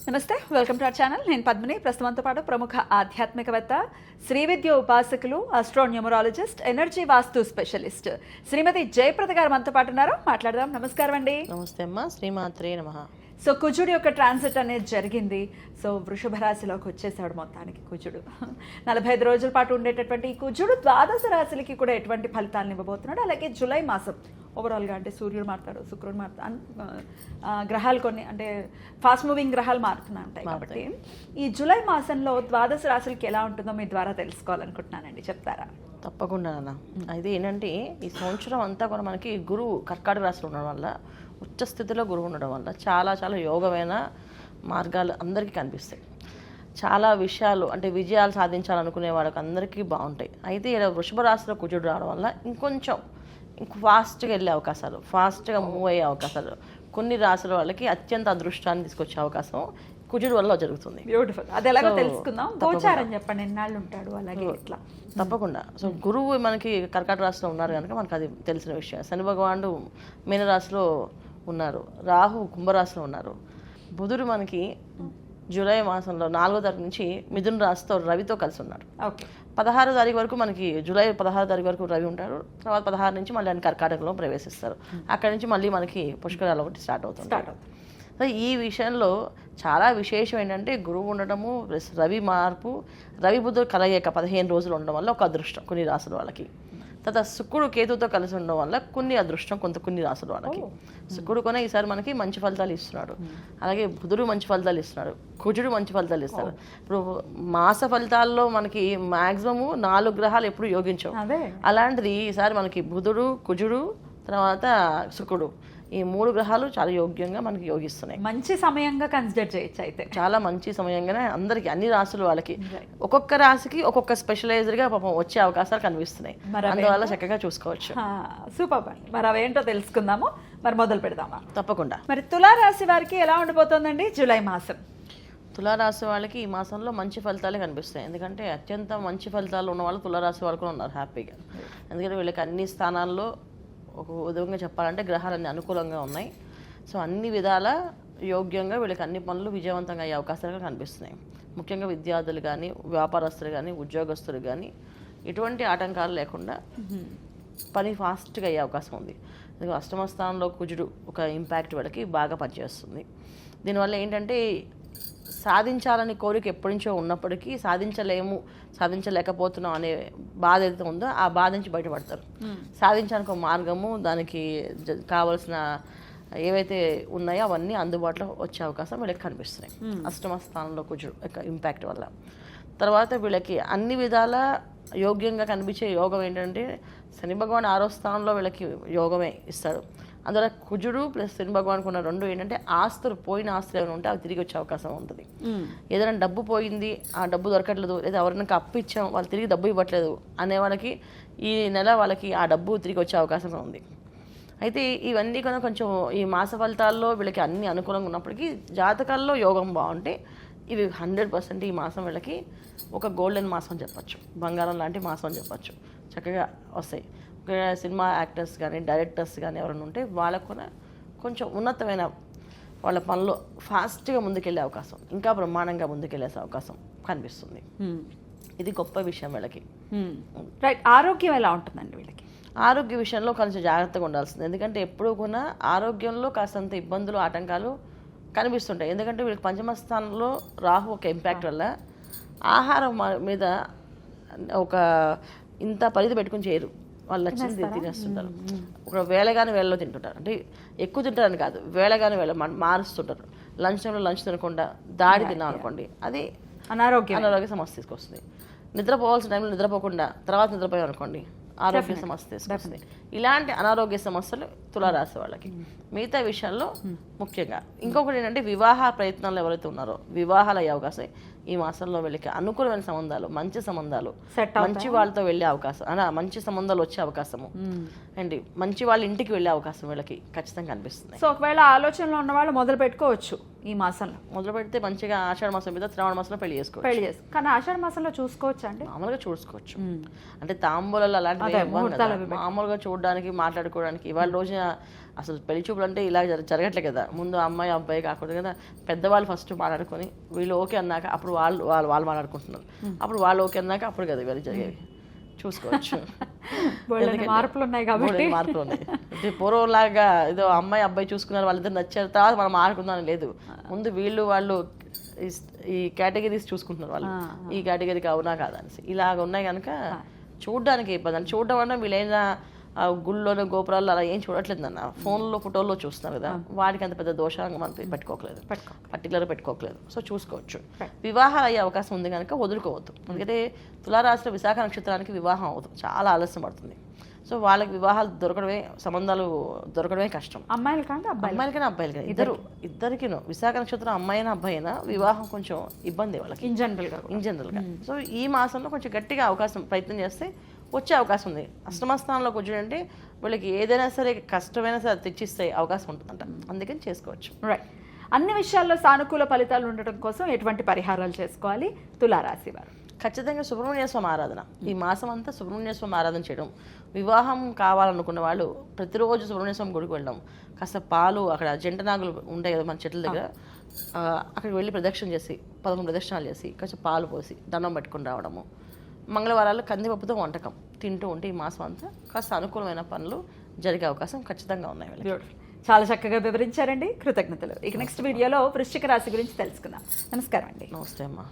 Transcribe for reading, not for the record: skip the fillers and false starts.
నమస్తే, welcome to our channel. నేను పద్మిని. ప్రస్తుతంతో పాటు ప్రముఖ ఆధ్యాత్మికవేత్త, శ్రీ విద్య ఉపాసకులు, ఆస్ట్రోన్యూమరాలజిస్ట్, ఎనర్జీ వాస్తు స్పెషలిస్ట్ శ్రీమతి జయప్రద గారు మనతో పాటు ఉన్నారు. మాట్లాడదాం. నమస్కారం అండి. నమస్తే అమ్మా. శ్రీమాత్రే నమః. సో కుజుడు యొక్క ట్రాన్సిట్ అనేది జరిగింది. సో వృషభ రాశిలోకి వచ్చేసాడు మొత్తానికి కుజుడు. 45 రోజుల పాటు ఉండేటటువంటి ఈ కుజుడు ద్వాదశ రాశులకి కూడా ఎటువంటి ఫలితాలను ఇవ్వబోతున్నాడు. అలాగే జూలై మాసం ఓవరాల్గా అంటే సూర్యుడు మారుతాడు, శుక్రుడు మారుతాడు, గ్రహాలు కొన్ని అంటే ఫాస్ట్ మూవింగ్ గ్రహాలు మారుతూనే ఉంటాయి. కాబట్టి ఈ జూలై మాసంలో ద్వాదశ రాశులకి ఎలా ఉంటుందో మీ ద్వారా తెలుసుకోవాలనుకుంటున్నానండి, చెప్తారా? తప్పకుండా అన్న. అయితే ఏంటంటే ఈ సంవత్సరం అంతా కూడా మనకి గురువు కర్కాటక రాశిలో ఉండడం వల్ల, ఉచ్చ స్థితిలో గురువు ఉండడం వల్ల చాలా చాలా యోగమైన మార్గాలు అందరికీ కనిపిస్తాయి. చాలా విషయాలు అంటే విజయాలు సాధించాలనుకునే వాళ్ళకి అందరికీ బాగుంటాయి. అయితే ఇలా వృషభ రాశిలో కుజుడు రావడం వల్ల ఇంకొంచెం ఫాస్ట్గా వెళ్ళే అవకాశాలు, ఫాస్ట్గా మూవ్ అయ్యే అవకాశాలు, కొన్ని రాశుల వాళ్ళకి అత్యంత అదృష్టాన్ని తీసుకొచ్చే అవకాశం కుజుడు వల్ల జరుగుతుంది. బ్యూటిఫుల్. అది ఎలాగో తెలుసుకుందాం. గోచారం చెప్పండి, ఎన్నాళ్ళు ఉంటాడు, అలాగే ఇట్లా. తప్పకుండా. సో గురువు మనకి కర్కాటక రాశిలో ఉన్నారు కనుక మనకు అది తెలిసిన విషయం. శని భగవానుడు మీనరాశిలో ఉన్నారు, రాహు కుంభరాశిలో ఉన్నారు, బుధుడు మనకి జూలై మాసంలో 4వ తారీఖు నుంచి మిథున రాశితో రవితో కలిసి ఉన్నాడు. 16వ తారీఖు వరకు మనకి జూలై 16వ తారీఖు వరకు రవి ఉంటారు. తర్వాత 16 నుంచి మళ్ళీ ఆయన కర్కాటకలో ప్రవేశిస్తారు. అక్కడి నుంచి మళ్ళీ మనకి పుష్కరాలు ఒకటి స్టార్ట్ అవుతుంది. సో ఈ విషయంలో చాలా విశేషం ఏంటంటే గురువు ఉండటము, రవి మార్పు, రవి బుధుడు కలయిక 15 రోజులు ఉండడం వల్ల ఒక అదృష్టం కొన్ని రాసుల వాళ్ళకి. తర్వాత శుక్రుడు కేతుతో కలిసి ఉండడం వల్ల కొన్ని అదృష్టం కొన్ని రాసుల వాళ్ళకి. శుక్రుడు కొనే ఈసారి మనకి మంచి ఫలితాలు ఇస్తున్నాడు. అలాగే బుధుడు మంచి ఫలితాలు ఇస్తున్నాడు, కుజుడు మంచి ఫలితాలు ఇస్తాడు. ఇప్పుడు మాస ఫలితాల్లో మనకి మాక్సిమము 4 గ్రహాలు ఎప్పుడు యోగించవు. అలాంటిది ఈసారి మనకి బుధుడు, కుజుడు, తర్వాత శుక్రుడు, ఈ 3 గ్రహాలు చాలా యోగ్యంగా మనకి యోగిస్తున్నాయి. మంచి సమయంగా కన్సిడర్ చేయొచ్చు. అయితే చాలా మంచి సమయంగానే అందరికి అన్ని రాశుల వాళ్ళకి ఒక్కొక్క రాశికి ఒక్కొక్క స్పెషలైజ్డ్గా పాపం వచ్చే అవకాశాలు కనిపిస్తున్నాయి. అందువల్ల చక్కగా చూసుకోవచ్చు. సూపర్ అండి. మరి అవేంటో తెలుసుకుందాము. మరి మొదలు పెడదామా? తప్పకుండా. మరి తులారాశి వారికి ఎలా ఉండబోతోందండి జూలై మాసం? తులారాశి వాళ్ళకి ఈ మాసంలో మంచి ఫలితాలే కనిపిస్తాయి. ఎందుకంటే అత్యంత మంచి ఫలితాలు ఉన్న వాళ్ళు తులారాశి వాళ్ళు కూడా ఉన్నారు హ్యాపీగా. ఎందుకంటే వీళ్ళకి అన్ని స్థానాల్లో ఒక విధంగా చెప్పాలంటే గ్రహాలన్నీ అనుకూలంగా ఉన్నాయి. సో అన్ని విధాల యోగ్యంగా వీళ్ళకి అన్ని పనులు విజయవంతంగా అయ్యే అవకాశాలు కనిపిస్తున్నాయి. ముఖ్యంగా విద్యార్థులు కానీ, వ్యాపారస్తులు కానీ, ఉద్యోగస్తులు కానీ ఎటువంటి ఆటంకాలు లేకుండా పని ఫాస్ట్గా అయ్యే అవకాశం ఉంది. అష్టమ స్థానంలో కుజుడు ఒక ఇంపాక్ట్ వీళ్ళకి బాగా పనిచేస్తుంది. దీనివల్ల ఏంటంటే సాధించాలని కోరిక ఎప్పటి నుంచో ఉన్నప్పటికీ సాధించలేకపోతున్నాం అనే బాధ ఏదైతే ఉందో ఆ బాధ నుంచి బయటపడతారు. సాధించడానికి ఒక మార్గము, దానికి కావలసిన ఏవైతే ఉన్నాయో అవన్నీ అందుబాటులో వచ్చే అవకాశం వీళ్ళకి కనిపిస్తున్నాయి అష్టమ స్థానంలో కుజుడు యొక్క ఇంపాక్ట్ వల్ల. తర్వాత వీళ్ళకి అన్ని విధాల యోగ్యంగా కనిపించే యోగం ఏంటంటే శని భగవాన్ 6వ స్థానంలో వీళ్ళకి యోగమే ఇస్తాడు. అందువల్ల కుజుడు ప్లస్ శని భగవాన్కి ఉన్న రెండు ఏంటంటే ఆస్తులు, పోయిన ఆస్తులు ఏమైనా ఉంటే అవి తిరిగి వచ్చే అవకాశం ఉంటుంది. ఏదైనా డబ్బు పోయింది, ఆ డబ్బు దొరకట్లేదు, లేదా ఎవరైనా అప్పు ఇచ్చాం వాళ్ళు తిరిగి డబ్బు ఇవ్వట్లేదు అనే వాళ్ళకి ఈ నెల వాళ్ళకి ఆ డబ్బు తిరిగి వచ్చే అవకాశం ఉంది. అయితే ఇవన్నీ కూడా కొంచెం ఈ మాస ఫలితాల్లో వీళ్ళకి అన్ని అనుకూలంగా ఉన్నప్పటికీ జాతకాల్లో యోగం బాగుంటే ఇవి 100% ఈ మాసం వీళ్ళకి ఒక గోల్డెన్ మాసం అని చెప్పచ్చు, బంగారం లాంటి మాసం అని చెప్పచ్చు. చక్కగా వస్తాయి. సినిమా యాక్టర్స్ కానీ, డైరెక్టర్స్ కానీ ఎవరైనా ఉంటే వాళ్ళకు కూడా కొంచెం ఉన్నతమైన వాళ్ళ పనులు ఫాస్ట్గా ముందుకెళ్ళే అవకాశం, ఇంకా బ్రహ్మాండంగా ముందుకెళ్ళే అవకాశం కనిపిస్తుంది. ఇది గొప్ప విషయం వీళ్ళకి. రైట్. ఆరోగ్యం ఎలా ఉంటుందండి వీళ్ళకి? ఆరోగ్య విషయంలో కొంచెం జాగ్రత్తగా ఉండాల్సింది. ఎందుకంటే ఎప్పుడూ కూడా ఆరోగ్యంలో కాస్తంత ఇబ్బందులు, ఆటంకాలు కనిపిస్తుంటాయి. ఎందుకంటే వీళ్ళకి పంచమ స్థానంలో రాహు ఒక ఇంపాక్ట్ వల్ల ఆహారం మీద ఒక ఇంత పరిధి పెట్టుకుని చేయరు. వాళ్ళు నచ్చింది తినేస్తుంటారు. ఒక వేళగాని వేళలో తింటుంటారు. అంటే ఎక్కువ తింటారని కాదు, వేళగాని వేళ మారుస్తుంటారు. లంచ్ టైంలో లంచ్ తినకుండా దాడి తిన్నాం అనుకోండి, అది అనారోగ్య సమస్య తీసుకొస్తుంది. నిద్రపోవాల్సిన టైంలో నిద్రపోకుండా తర్వాత నిద్రపోయాం అనుకోండి, ఆరోగ్య సమస్య తీసుకొస్తుంది. ఇలాంటి అనారోగ్య సమస్యలు తులారాశి వాళ్ళకి. మిగతా విషయాల్లో ముఖ్యంగా ఇంకొకటి ఏంటంటే వివాహ ప్రయత్నాలు ఎవరైతే ఉన్నారో వివాహాలు అయ్యే అవకాశం ఈ మాసంలో వీళ్ళకి అనుకూలమైన సంబంధాలు, మంచి సంబంధాలు, మంచి వాళ్ళతో వెళ్ళే అవకాశం, మంచి సంబంధాలు వచ్చే అవకాశము అండి, మంచి వాళ్ళ ఇంటికి వెళ్ళే అవకాశం వీళ్ళకి ఖచ్చితంగా కనిపిస్తుంది. సో ఒకవేళ ఆలోచనలో ఉన్న వాళ్ళు మొదలు పెట్టుకోవచ్చు ఈ మాసంలో. మొదలు పెడితే మంచిగా ఆషాఢ మాసం మీద శ్రావణ మాసంలో పెళ్లి చేసుకోవచ్చు. కానీ ఆషాఢ మాసంలో చూసుకోవచ్చు అంటే మామూలుగా చూసుకోవచ్చు. అంటే తాంబూలాలు అలాంటివి మామూలుగా చూడడానికి, మాట్లాడుకోవడానికి, ఇవాళ రోజున అసలు పెళ్లి చూపులు అంటే ఇలా జరగట్లే కదా. ముందు అమ్మాయి అబ్బాయి కాకూడదు కదా, పెద్దవాళ్ళు ఫస్ట్ మాట్లాడుకొని వీళ్ళు ఓకే అన్నాక అప్పుడు వాళ్ళు మాట్లాడుకుంటున్నారు. అప్పుడు వాళ్ళు ఓకే అన్నాక అప్పుడు కదా ఇవన్నీ జరిగేవి. చూసుకోవచ్చు. బోల్డన్ని మార్పులు ఉన్నాయి కాబట్టి. మార్పులు ఉన్నాయి. అంటే పూర్వంలాగా ఏదో అమ్మాయి అబ్బాయి చూసుకున్నారు, వాళ్ళిద్దరు నచ్చారు, తర్వాత మనం ఆడుకుందాం లేదు. ముందు వాళ్ళు ఈ కేటగిరీస్ చూసుకుంటున్నారు. వాళ్ళు ఈ కేటగిరీకి అవునా కాదా అనేసి ఇలాగ ఉన్నాయి కనుక చూడడానికి ఇబ్బంది. అని చూడడం వల్ల వీళ్ళైనా గుళ్ళోనే గోపురాల్లో అలా ఏం చూడట్లేదు అన్న, ఫోన్లో ఫోటోల్లో చూస్తున్నారు కదా, వాడికి అంత పెద్ద దోషంగా మనం పర్టికులర్గా పెట్టుకోకలేదు. సో చూసుకోవచ్చు. వివాహాలు అయ్యే అవకాశం ఉంది కనుక వదులుకోవద్దు. ఎందుకంటే తులారాశిలో విశాఖ నక్షత్రానికి వివాహం అవుతుంది, చాలా ఆలస్యం పడుతుంది. సో వాళ్ళకి వివాహాలు సంబంధాలు దొరకడమే కష్టం. అమ్మాయిలకైనా అబ్బాయిలకైనా ఇద్దరికి విశాఖ నక్షత్రం అమ్మాయినా అబ్బాయినా వివాహం కొంచెం ఇబ్బంది వాళ్ళకి ఇన్ జనరల్గా. సో ఈ మాసంలో కొంచెం గట్టిగా అవకాశం ప్రయత్నం చేస్తే వచ్చే అవకాశం ఉంది. అష్టమస్థానంలోకి వచ్చాడంటే వీళ్ళకి ఏదైనా సరే కష్టమైనా సరే తెచ్చిస్తే అవకాశం ఉంటుందంట. అందుకని చేసుకోవచ్చు. రైట్. అన్ని విషయాల్లో సానుకూల ఫలితాలు ఉండటం కోసం ఎటువంటి పరిహారాలు చేసుకోవాలి తులారాశి వారు? ఖచ్చితంగా సుబ్రహ్మణ్య స్వామి ఆరాధన. ఈ మాసం అంతా సుబ్రహ్మణ్య స్వామి ఆరాధన చేయడం. వివాహం కావాలనుకున్న వాళ్ళు ప్రతిరోజు సుబ్రహ్మణ్య స్వామి గుడికి వెళ్ళడం, కాస్త పాలు అక్కడ జంట నాగులు ఉంటాయి కదా మన చెట్ల దగ్గర, అక్కడికి వెళ్ళి ప్రదక్షిణ చేసి 11 ప్రదక్షిణాలు చేసి కాస్త పాలు పోసి దండం పెట్టుకుని రావడము. మంగళవారాలు కందిపప్పుతో వంటకం తింటూ ఉంటే ఈ మాసం అంతా కాస్త అనుకూలమైన పనులు జరిగే అవకాశం ఖచ్చితంగా ఉన్నాయి. చాలా చక్కగా వివరించారండి, కృతజ్ఞతలు. ఇక నెక్స్ట్ వీడియోలో వృశ్చిక రాశి గురించి తెలుసుకుందాం. నమస్కారం అండి. నమస్తే అమ్మా.